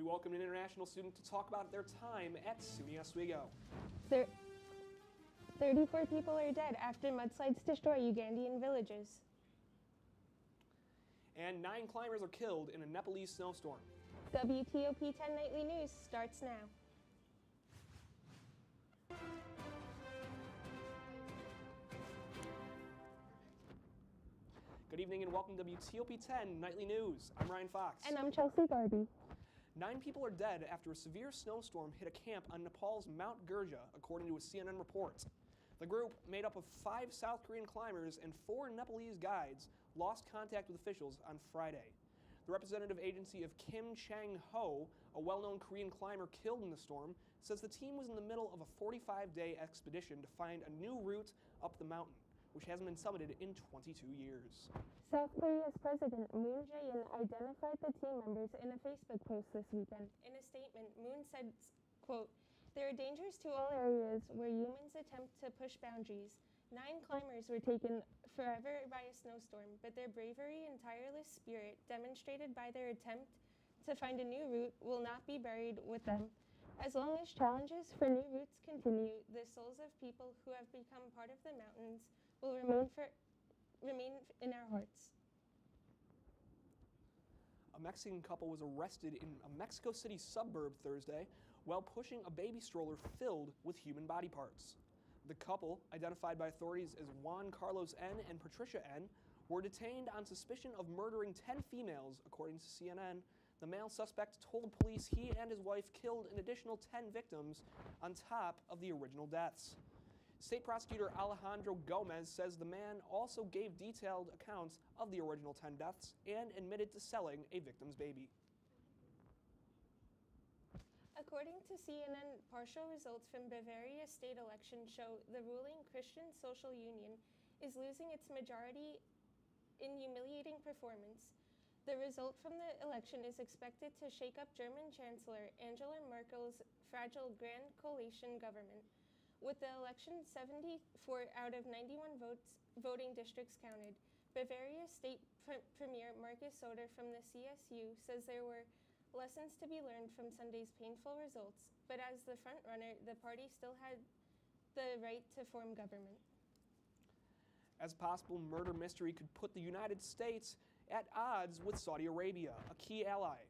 We welcome an international student to talk about their time at SUNY Oswego. 34 people are dead after mudslides destroy Ugandan villages. And 9 climbers are killed in a Nepalese snowstorm. WTOP 10 Nightly News starts now. Good evening and welcome to WTOP 10 Nightly News. I'm Ryan Fox. And I'm Chelsea Garby. 9 people are dead after a severe snowstorm hit a camp on Nepal's Mount Gurja, according to a CNN report. The group, made up of 5 South Korean climbers and 4 Nepalese guides, lost contact with officials on Friday. The representative agency of Kim Chang-ho, a well-known Korean climber killed in the storm, says the team was in the middle of a 45-day expedition to find a new route up the mountain, which hasn't been summited in 22 years. South Korea's President Moon Jae-in identified the team members in a Facebook post this weekend. In a statement, Moon said, quote, "There are dangers to all areas where humans attempt to push boundaries. 9 climbers were taken forever by a snowstorm, but their bravery and tireless spirit, demonstrated by their attempt to find a new route, will not be buried with them. As long as challenges for new routes continue, the souls of people who have become part of the mountains will remain in our hearts." A Mexican couple was arrested in a Mexico City suburb Thursday while pushing a baby stroller filled with human body parts. The couple, identified by authorities as Juan Carlos N. and Patricia N., were detained on suspicion of murdering 10 females, according to CNN. The male suspect told police he and his wife killed an additional 10 victims on top of the original deaths. State prosecutor Alejandro Gomez says the man also gave detailed accounts of the original 10 deaths and admitted to selling a victim's baby. According to CNN, partial results from Bavaria's state election show the ruling Christian Social Union is losing its majority in humiliating performance. The result from the election is expected to shake up German Chancellor Angela Merkel's fragile Grand Coalition government. With the election 74 out of 91 voting districts counted, Bavaria's state premier Markus Söder from the CSU says there were lessons to be learned from Sunday's painful results, but as the frontrunner, the party still had the right to form government. As a possible murder mystery could put the United States at odds with Saudi Arabia, a key ally.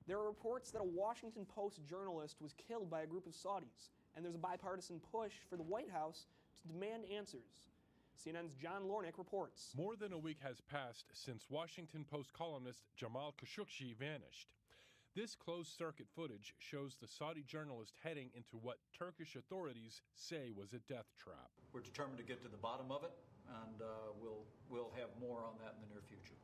There are reports that a Washington Post journalist was killed by a group of Saudis, and there's a bipartisan push for the White House to demand answers. CNN's John Lornick reports. More than a week has passed since Washington Post columnist Jamal Khashoggi vanished. This closed-circuit footage shows the Saudi journalist heading into what Turkish authorities say was a death trap. We're determined to get to the bottom of it, and we'll have more on that in the near future.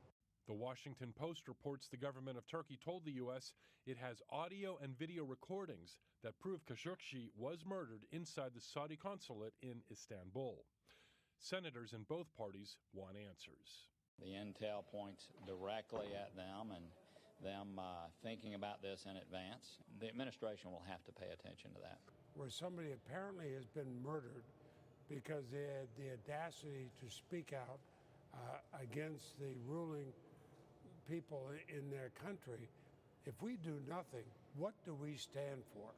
The Washington Post reports the government of Turkey told the U.S. it has audio and video recordings that prove Khashoggi was murdered inside the Saudi consulate in Istanbul. Senators in both parties want answers. The intel points directly at them and them thinking about this in advance. The administration will have to pay attention to that. Where somebody apparently has been murdered because they had the audacity to speak out against the ruling people in their country. If we do nothing, what do we stand for?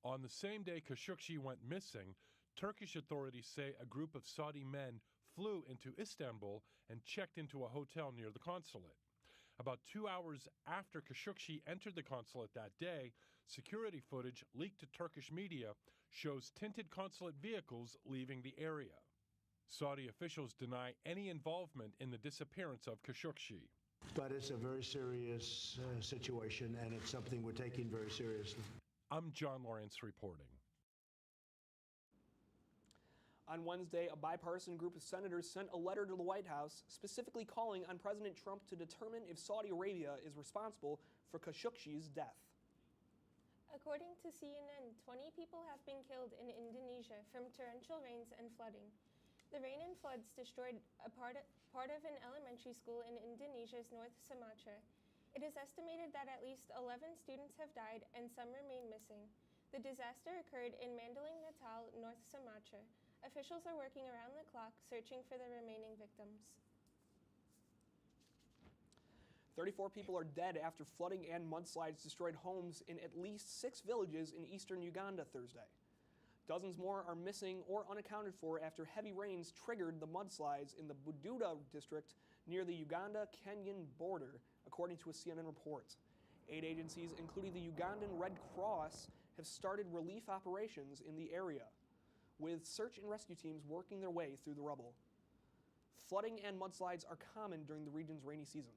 On the same day Khashoggi went missing, Turkish authorities say a group of Saudi men flew into Istanbul and checked into a hotel near the consulate. About 2 hours after Khashoggi entered the consulate that day, security footage leaked to Turkish media shows tinted consulate vehicles leaving the area. Saudi officials deny any involvement in the disappearance of Khashoggi. But it's a very serious situation, and it's something we're taking very seriously. I'm John Lawrence reporting. On Wednesday, a bipartisan group of senators sent a letter to the White House specifically calling on President Trump to determine if Saudi Arabia is responsible for Khashoggi's death. According to CNN, 20 people have been killed in Indonesia from torrential rains and flooding. The rain and floods destroyed a part of an elementary school in Indonesia's North Sumatra. It is estimated that at least 11 students have died and some remain missing. The disaster occurred in Mandaling Natal, North Sumatra. Officials are working around the clock searching for the remaining victims. 34 people are dead after flooding and mudslides destroyed homes in at least 6 villages in eastern Uganda Thursday. Dozens more are missing or unaccounted for after heavy rains triggered the mudslides in the Bududa district near the Uganda-Kenyan border, according to a CNN report. Aid agencies, including the Ugandan Red Cross, have started relief operations in the area, with search and rescue teams working their way through the rubble. Flooding and mudslides are common during the region's rainy season.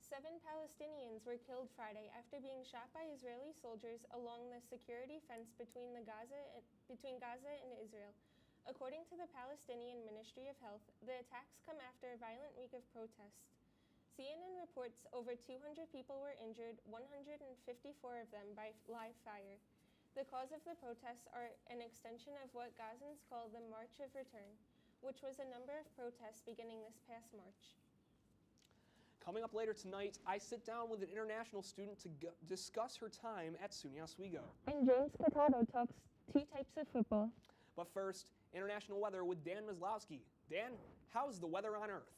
7 Palestinians were killed Friday after being shot by Israeli soldiers along the security fence between Gaza and Israel. According to the Palestinian Ministry of Health, the attacks come after a violent week of protests. CNN reports over 200 people were injured, 154 of them by live fire. The cause of the protests are an extension of what Gazans call the March of Return, which was a number of protests beginning this past March. Coming up later tonight, I sit down with an international student to discuss her time at SUNY Oswego. And James Cotado talks 2 types of football. But first, international weather with Dan Maslowski. Dan, how's the weather on Earth?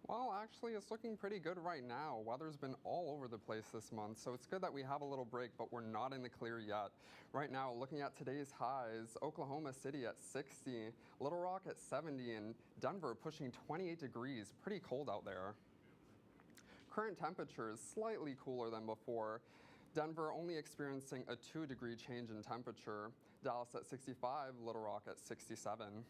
Well, actually, it's looking pretty good right now. Weather's been all over the place this month, so it's good that we have a little break, but we're not in the clear yet. Right now, looking at today's highs, Oklahoma City at 60, Little Rock at 70, and Denver pushing 28 degrees. Pretty cold out there. Current temperature is slightly cooler than before. Denver only experiencing a 2-degree change in temperature. Dallas at 65, Little Rock at 67.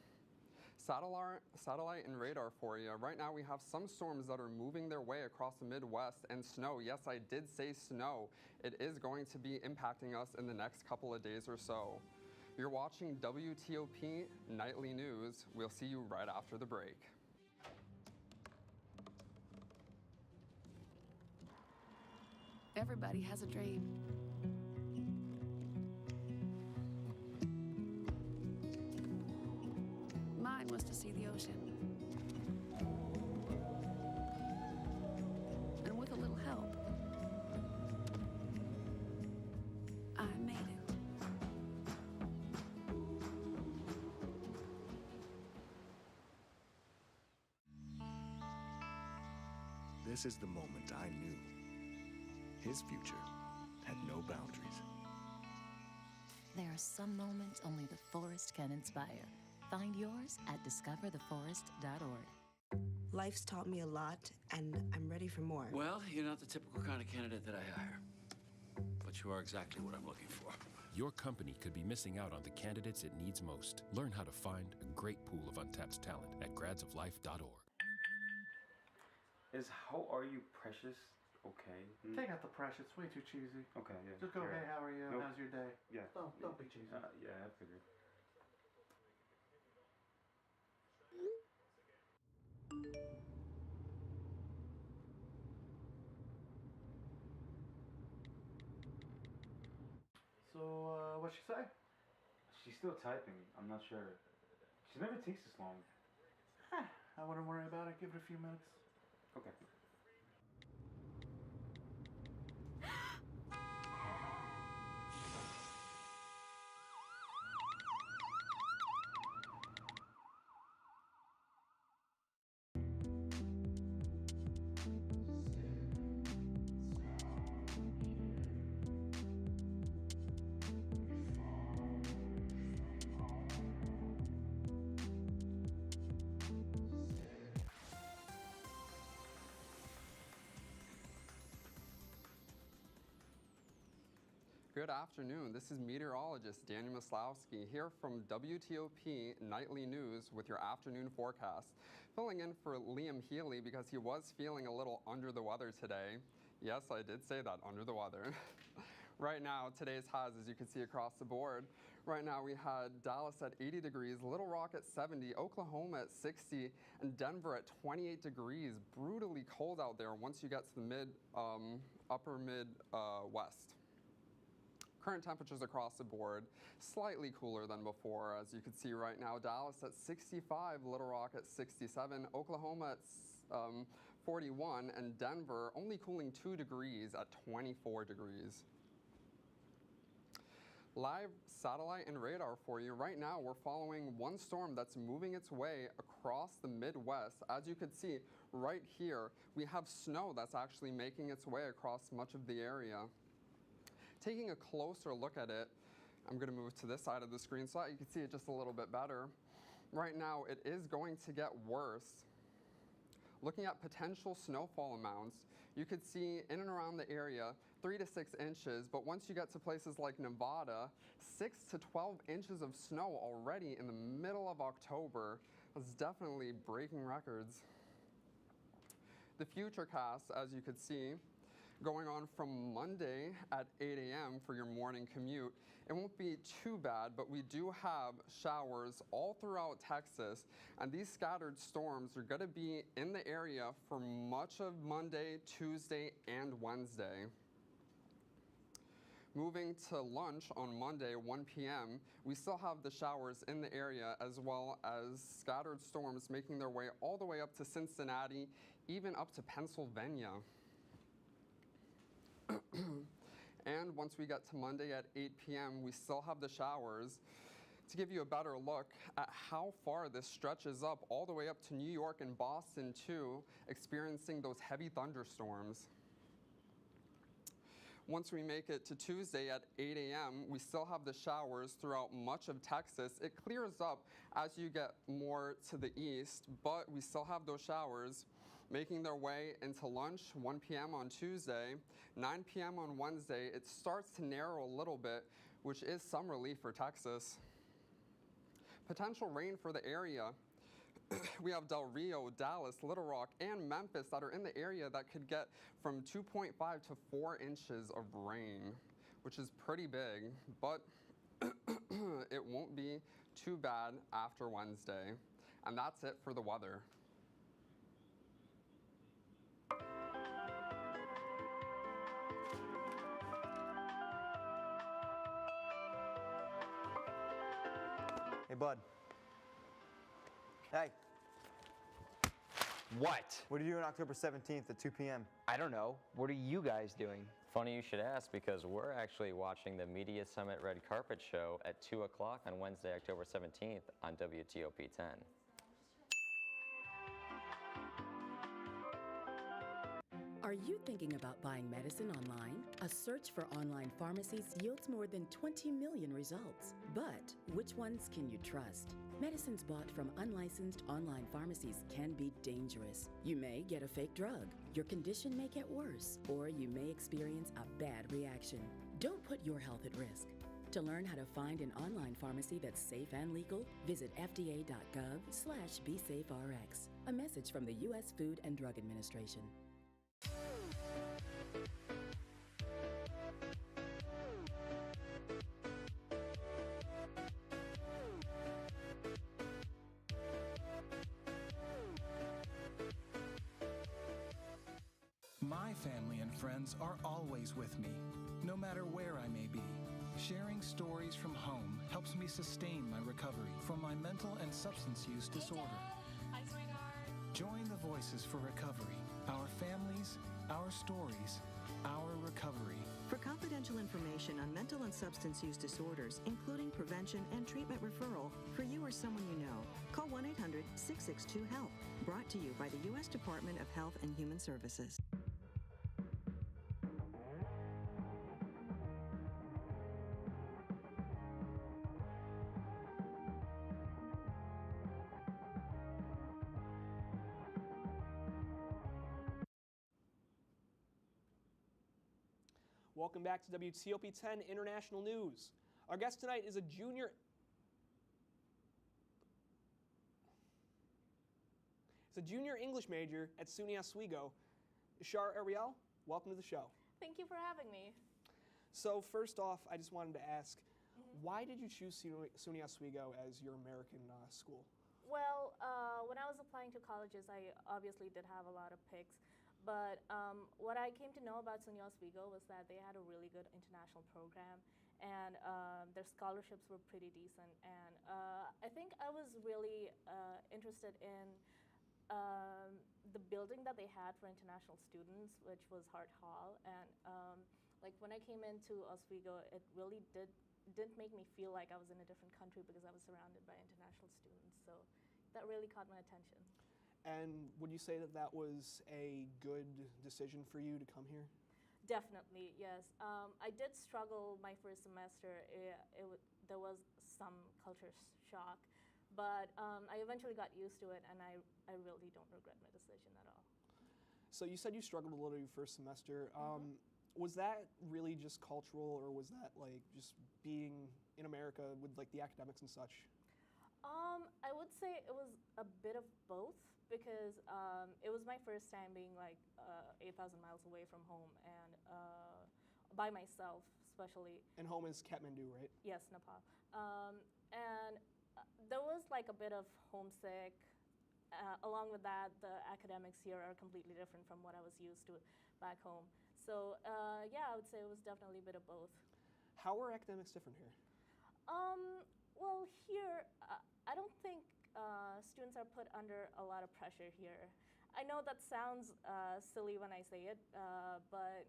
Satellite and radar for you. Right now we have some storms that are moving their way across the Midwest, and snow. Yes, I did say snow. It is going to be impacting us in the next couple of days or so. You're watching WTOP Nightly News. We'll see you right after the break. Everybody has a dream. Mine was to see the ocean. And with a little help, I made it. This is the moment I knew his future had no boundaries. There are some moments only the forest can inspire. Find yours at discovertheforest.org. Life's taught me a lot, and I'm ready for more. Well, you're not the typical kind of candidate that I hire. But you are exactly what I'm looking for. Your company could be missing out on the candidates it needs most. Learn how to find a great pool of untapped talent at gradsoflife.org. Is how are you, precious? Okay. Take out the precious. Way too cheesy. Okay, yeah. Just go, hey, how are you? Nope. How's your day? Yeah. Don't be cheesy. Yeah, I figured. So, what'd she say? She's still typing. I'm not sure. She never takes this long. I wouldn't worry about it. Give it a few minutes. Okay. Good afternoon. This is meteorologist Daniel Maslowski here from WTOP Nightly News with your afternoon forecast. Filling in for Liam Healy because he was feeling a little under the weather today. Yes, I did say that, under the weather. Right now, today's highs, as you can see across the board. Right now, we had Dallas at 80 degrees, Little Rock at 70, Oklahoma at 60, and Denver at 28 degrees. Brutally cold out there once you get to the upper Midwest. Current temperatures across the board, slightly cooler than before. As you can see right now, Dallas at 65, Little Rock at 67, Oklahoma at 41, and Denver only cooling 2 degrees at 24 degrees. Live satellite and radar for you. Right now, we're following one storm that's moving its way across the Midwest. As you can see right here, we have snow that's actually making its way across much of the area. Taking a closer look at it, I'm going to move to this side of the screen so that you can see it just a little bit better. Right now, it is going to get worse. Looking at potential snowfall amounts, you could see in and around the area 3 to 6 inches, but once you get to places like Nevada, 6 to 12 inches of snow already in the middle of October. That's definitely breaking records. The futurecast, as you could see, going on from Monday at 8 a.m. for your morning commute. It won't be too bad, but we do have showers all throughout Texas, and these scattered storms are going to be in the area for much of Monday, Tuesday, and Wednesday. Moving to lunch on Monday, 1 p.m., we still have the showers in the area as well as scattered storms making their way all the way up to Cincinnati, even up to Pennsylvania. And once we get to Monday at 8 p.m., we still have the showers. To give you a better look at how far this stretches up, all the way up to New York and Boston too, experiencing those heavy thunderstorms. Once we make it to Tuesday at 8 a.m., we still have the showers throughout much of Texas. It clears up as you get more to the east, but we still have those showers making their way into lunch, 1 p.m. on Tuesday, 9 p.m. on Wednesday. It starts to narrow a little bit, which is some relief for Texas. Potential rain for the area. We have Del Rio, Dallas, Little Rock, and Memphis that are in the area that could get from 2.5 to 4 inches of rain, which is pretty big, but it won't be too bad after Wednesday. And that's it for the weather. Hey, bud. Hey. What? What are you doing October 17th at 2 p.m.? I don't know. What are you guys doing? Funny you should ask, because we're actually watching the Media Summit Red Carpet Show at 2 o'clock on Wednesday, October 17th on WTOP 10. Are you thinking about buying medicine online? A search for online pharmacies yields more than 20 million results. But which ones can you trust? Medicines bought from unlicensed online pharmacies can be dangerous. You may get a fake drug, your condition may get worse, or you may experience a bad reaction. Don't put your health at risk. To learn how to find an online pharmacy that's safe and legal, visit fda.gov/BeSafeRx. A message from the U.S. Food and Drug Administration. My family and friends are always with me, no matter where I may be. Sharing stories from home helps me sustain my recovery from my mental and substance use disorder. Hi, sweetheart. Join the Voices for Recovery. Our families, our stories, our recovery. For confidential information on mental and substance use disorders, including prevention and treatment referral for you or someone you know, call 1-800-662-HELP. Brought to you by the U.S. Department of Health and Human Services. Welcome back to WTOP 10 International News. Our guest tonight is a junior English major at SUNY Oswego. Ishara Aryal, welcome to the show. Thank you for having me. So first off, I just wanted to ask, why did you choose SUNY Oswego as your American school? Well, when I was applying to colleges, I obviously did have a lot of picks. But what I came to know about SUNY Oswego was that they had a really good international program, and their scholarships were pretty decent. And I think I was really interested in the building that they had for international students, which was Hart Hall. And like when I came into Oswego, it really did didn't make me feel like I was in a different country because I was surrounded by international students. So that really caught my attention. And would you say that that was a good decision for you to come here? Definitely, yes. I did struggle my first semester. There was some culture shock, but I eventually got used to it, and I really don't regret my decision at all. So you said you struggled a little your first semester. Was that really just cultural, or was that like just being in America with like the academics and such? I would say it was a bit of both because it was my first time being like 8,000 miles away from home and by myself, especially. And home is Kathmandu, right? Yes, Nepal. And there was like a bit of homesick. Along with that, the academics here are completely different from what I was used to back home. So yeah, I would say it was definitely a bit of both. How are academics different here? Well, here, I don't think students are put under a lot of pressure here. I know that sounds silly when I say it, but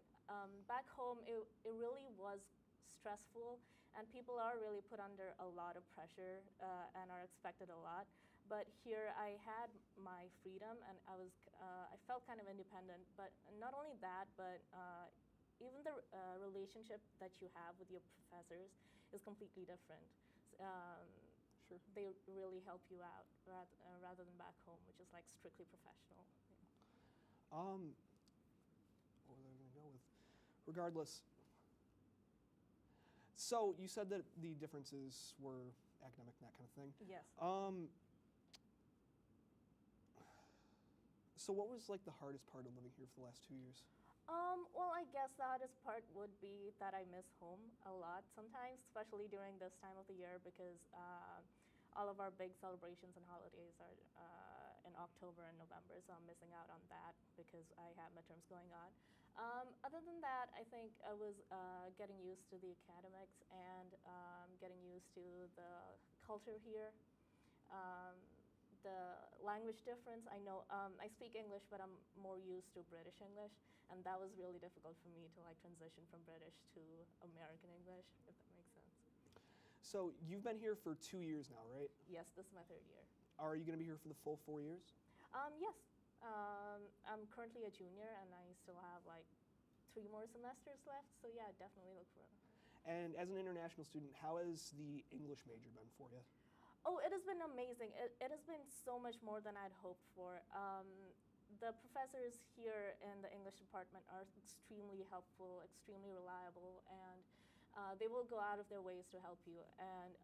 back home, it really was stressful, and people are really put under a lot of pressure and are expected a lot. But here I had my freedom, and I felt kind of independent. But not only that, but even the relationship that you have with your professors is completely different. Sure. They really help you out rather than back home, which is like strictly professional. What was I going to go with? Regardless. So you said that the differences were academic and that kind of thing. Yes. So what was like the hardest part of living here for the last 2 years? Well, I guess the hardest part would be that I miss home a lot sometimes, especially during this time of the year because all of our big celebrations and holidays are in October and November, so I'm missing out on that because I have midterms going on. Other than that, I think I was getting used to the academics and getting used to the culture here. The language difference, I know I speak English, but I'm more used to British English, and that was really difficult for me to like transition from British to American English, if that makes sense. So you've been here for 2 years now, right? Yes, this is my third year. Are you going to be here for the full 4 years? Yes. I'm currently a junior, and I still have like 3 more semesters left, so yeah, definitely look for it. And as an international student, how has the English major been for you? Oh, it has been amazing. It has been so much more than I'd hoped for. The professors here in the English department are extremely helpful, extremely reliable, and they will go out of their ways to help you. And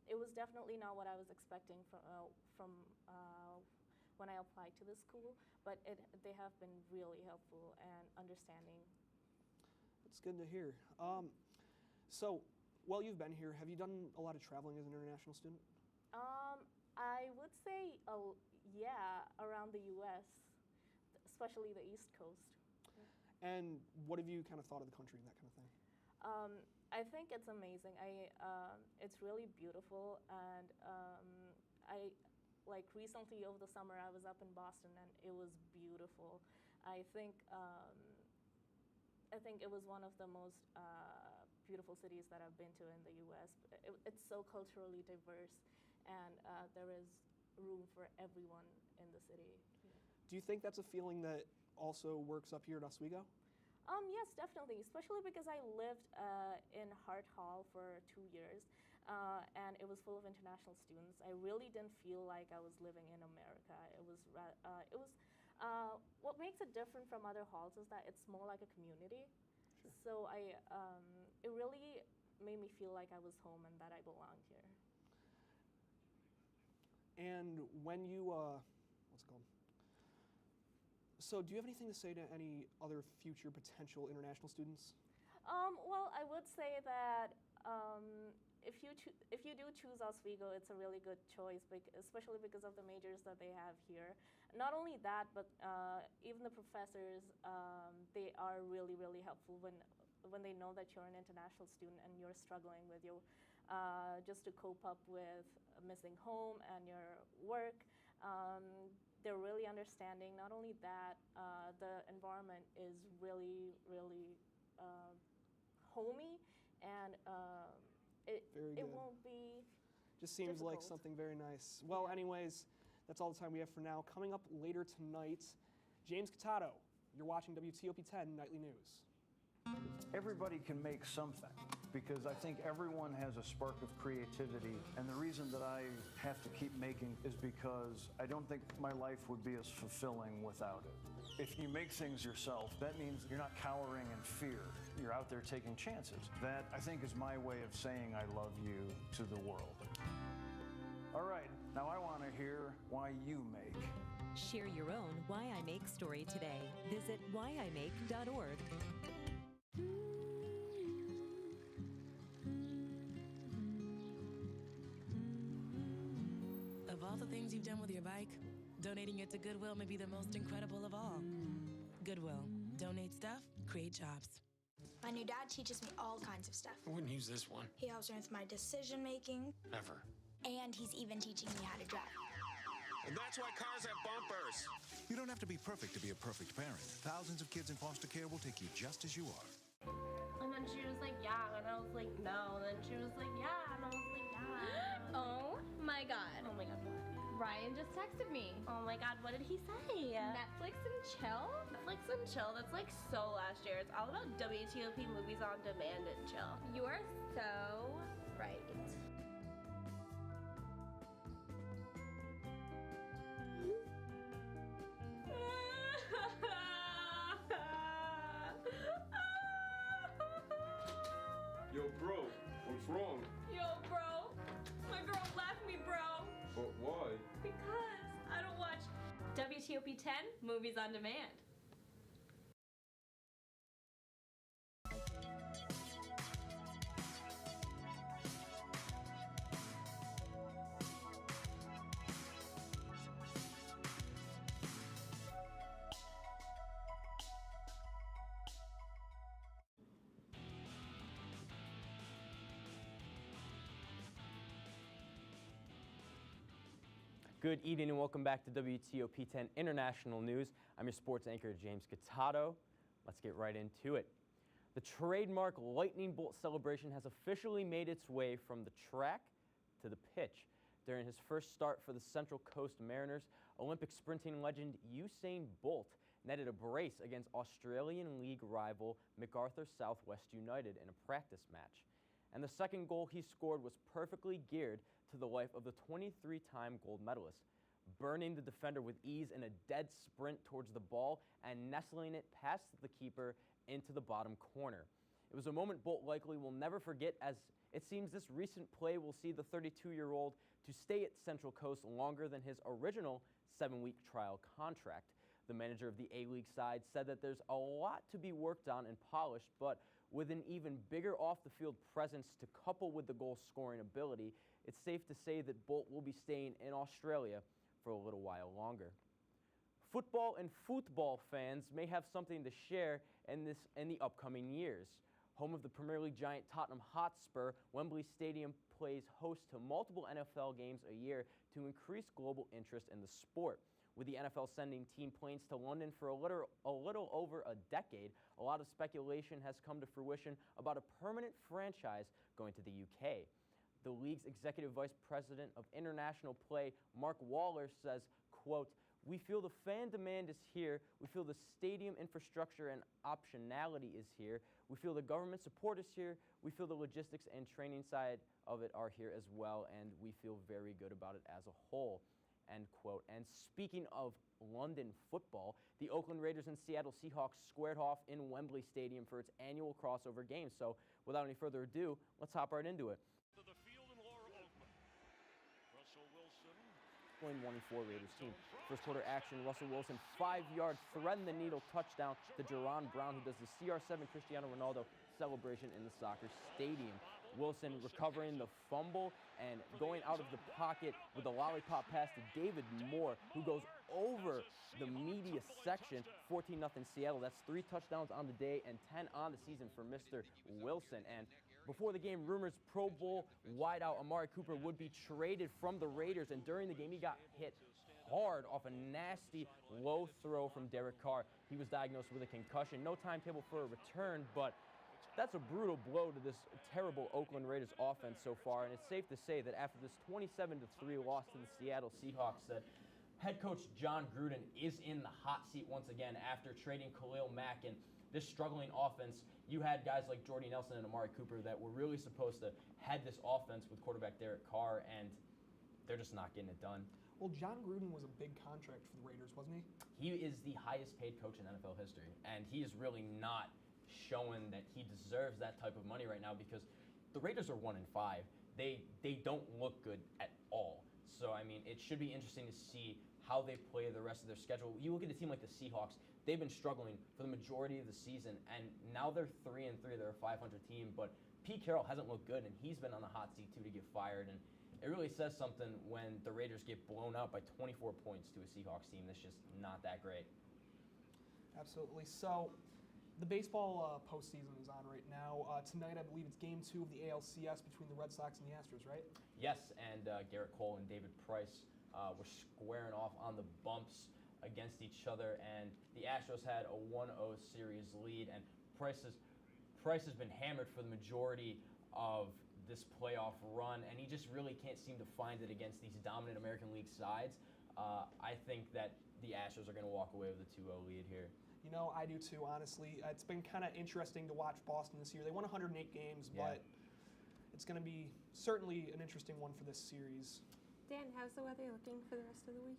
it was definitely not what I was expecting from when I applied to this school, but they have been really helpful and understanding. That's good to hear. So while you've been here, have you done a lot of traveling as an international student? I would say, yeah, around the U.S., especially the East Coast. And what have you kind of thought of the country and that kind of thing? I think it's amazing. It's really beautiful, and I like recently over the summer I was up in Boston, and it was beautiful. I think it was one of the most beautiful cities that I've been to in the U.S. It's so culturally diverse, and there is room for everyone in the city. Do you think that's a feeling that also works up here at Oswego? Yes, definitely, especially because I lived in Hart Hall for 2 years, and it was full of international students. I really didn't feel like I was living in America. What makes it different from other halls is that it's more like a community. Sure. So it really made me feel like I was home and that I belonged here. And when you, what's it called? So do you have anything to say to any other future potential international students? Well, I would say that if you do choose Oswego, it's a really good choice, especially because of the majors that they have here. Not only that, but even the professors, they are really, really helpful when they know that you're an international student and you're struggling with your just to cope up with missing home and your work. They're really understanding. Not only that, the environment is really, really homey, and Very it good. won't be Just seems like difficult. something very nice. Well, anyways, that's all the time we have for now. Coming up later tonight, James Catato. You're watching WTOP 10 Nightly News. Everybody can make something because I think everyone has a spark of creativity. And the reason that I have to keep making is because I don't think my life would be as fulfilling without it. If you make things yourself, that means you're not cowering in fear. You're out there taking chances. That, I think, is my way of saying I love you to the world. All right, now I want to hear why you make. Share your own Why I Make story today. Visit whyimake.org. Of all the things you've done with your bike, donating it to Goodwill may be the most incredible of all. Goodwill. Donate stuff, create jobs. My new dad teaches me all kinds of stuff. I wouldn't use this one. He helps me with my decision making, Ever. and he's even teaching me how to drive. And that's why cars have bumpers. You don't have to be perfect to be a perfect parent. Thousands of kids in foster care will take you just as you are. And then she was like, yeah, and I was like, no. And then she was like, yeah, and I was like, yeah. Oh my god. Oh my god, what? Ryan just texted me. Oh my god, what did he say? Netflix and chill? Netflix and chill, that's like so last year. It's all about WTOP movies on demand and chill. You are so right. Yo, bro, what's wrong? Yo, bro. My girl left me, bro. But why? Because I don't watch WTOP 10 movies on demand. Good evening and welcome back to WTOP 10 International News. I'm your sports anchor, James Catato. Let's get right into it. The trademark lightning bolt celebration has officially made its way from the track to the pitch. During his first start for the Central Coast Mariners, Olympic sprinting legend Usain Bolt netted a brace against Australian League rival MacArthur Southwest United in a practice match. And the second goal he scored was perfectly geared to the life of the 23-time gold medalist, burning the defender with ease in a dead sprint towards the ball and nestling it past the keeper into the bottom corner. It was a moment Bolt likely will never forget, as it seems this recent play will see the 32-year-old to stay at Central Coast longer than his original 7-week trial contract. The manager of the A-League side said that there's a lot to be worked on and polished, but with an even bigger off-the-field presence to couple with the goal-scoring ability, it's safe to say that Bolt will be staying in Australia for a little while longer. Football and football fans may have something to share in the upcoming years. Home of the Premier League giant Tottenham Hotspur, Wembley Stadium plays host to multiple NFL games a year to increase global interest in the sport. With the NFL sending team planes to London for a little over a decade, a lot of speculation has come to fruition about a permanent franchise going to the UK. The league's executive vice president of international play, Mark Waller, says, quote, "We feel the fan demand is here. We feel the stadium infrastructure and optionality is here. We feel the government support is here. We feel the logistics and training side of it are here as well, and we feel very good about it as a whole." End quote. And speaking of London football, the Oakland Raiders and Seattle Seahawks squared off in Wembley Stadium for its annual crossover game. So without any further ado, let's hop right into it. To the field in Laura Oakland. Russell Wilson. 1-4 Raiders team. First quarter action, Russell Wilson, 5-yard thread-the-needle touchdown to Jerron Brown, who does the CR7 Cristiano Ronaldo celebration in the soccer stadium. Wilson recovering the fumble and going out of the pocket with a lollipop pass to David Moore, who goes over the media section. 14-0 Seattle. That's 3 touchdowns on the day and 10 on the season for Mr. Wilson. And before the game, rumors Pro Bowl wideout Amari Cooper would be traded from the Raiders, and during the game he got hit hard off a nasty low throw from Derek Carr. He was diagnosed with a concussion. No timetable for a return, but That's a brutal blow to this terrible Oakland Raiders offense so far, and it's safe to say that after this 27-3 loss to the Seattle Seahawks, that head coach John Gruden is in the hot seat once again after trading Khalil Mack. And this struggling offense, you had guys like Jordy Nelson and Amari Cooper that were really supposed to head this offense with quarterback Derek Carr, and they're just not getting it done. Well, John Gruden was a big contract for the Raiders, wasn't he? He is the highest paid coach in NFL history, and he is really not showing that he deserves that type of money right now because the Raiders are 1-5. They don't look good at all. So, I mean, it should be interesting to see how they play the rest of their schedule. You look at a team like the Seahawks, they've been struggling for the majority of the season, and now they're 3-3. They're a 500 team, but Pete Carroll hasn't looked good, and he's been on the hot seat, too, to get fired. And it really says something when the Raiders get blown out by 24 points to a Seahawks team that's just not that great. Absolutely. So the baseball postseason is on right now. Tonight, I believe it's Game 2 of the ALCS between the Red Sox and the Astros, right? Yes, and Garrett Cole and David Price were squaring off on the bumps against each other, and the Astros had a 1-0 series lead, and Price has been hammered for the majority of this playoff run, and he just really can't seem to find it against these dominant American League sides. I think that the Astros are going to walk away with a 2-0 lead here. You know, I do too, honestly. It's been kind of interesting to watch Boston this year. They won 108 games, but it's going to be certainly an interesting one for this series. Dan, how's the weather looking for the rest of the week?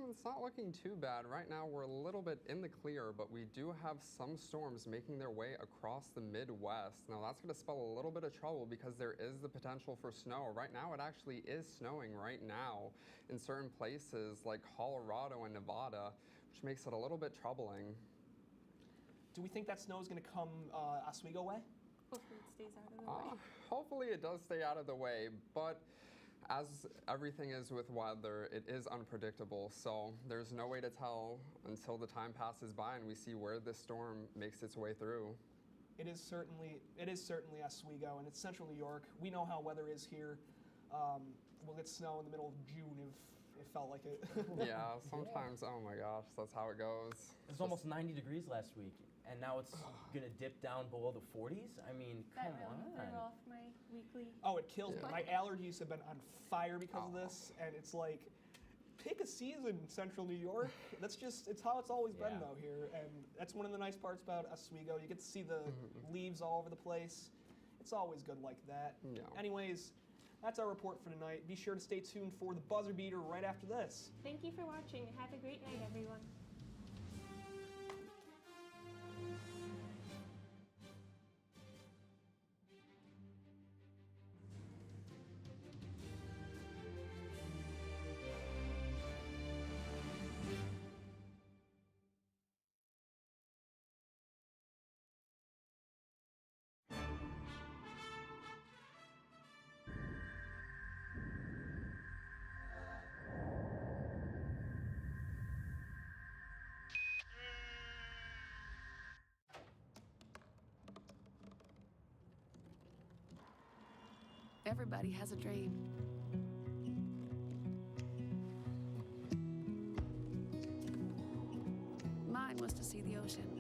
It's not looking too bad. Right now, we're a little bit in the clear, but we do have some storms making their way across the Midwest. Now, that's going to spell a little bit of trouble because there is the potential for snow. Right now, it actually is snowing right now in certain places like Colorado and Nevada, which makes it a little bit troubling. Do we think that snow is going to come Oswego way? Hopefully it stays out of the way. Hopefully it does stay out of the way, but as everything is with weather, it is unpredictable, so there's no way to tell until the time passes by and we see where this storm makes its way through. It is certainly Oswego, and it's central New York. We know how weather is here. We'll get snow in the middle of June if it felt like it. Yeah, sometimes, oh my gosh, that's how it goes. It was almost 90 degrees last week, and now it's going to dip down below the 40s? I mean, come on. That really threw off my weekly. Oh, it kills me. My allergies have been on fire because of this, and it's like, pick a season in central New York. It's how it's always been, though, here, and that's one of the nice parts about Oswego. You get to see the leaves all over the place. It's always good like that. Yeah. Anyways, that's our report for tonight. Be sure to stay tuned for the buzzer beater right after this. Thank you for watching. Have a great night, everyone. Everybody has a dream. Mine was to see the ocean.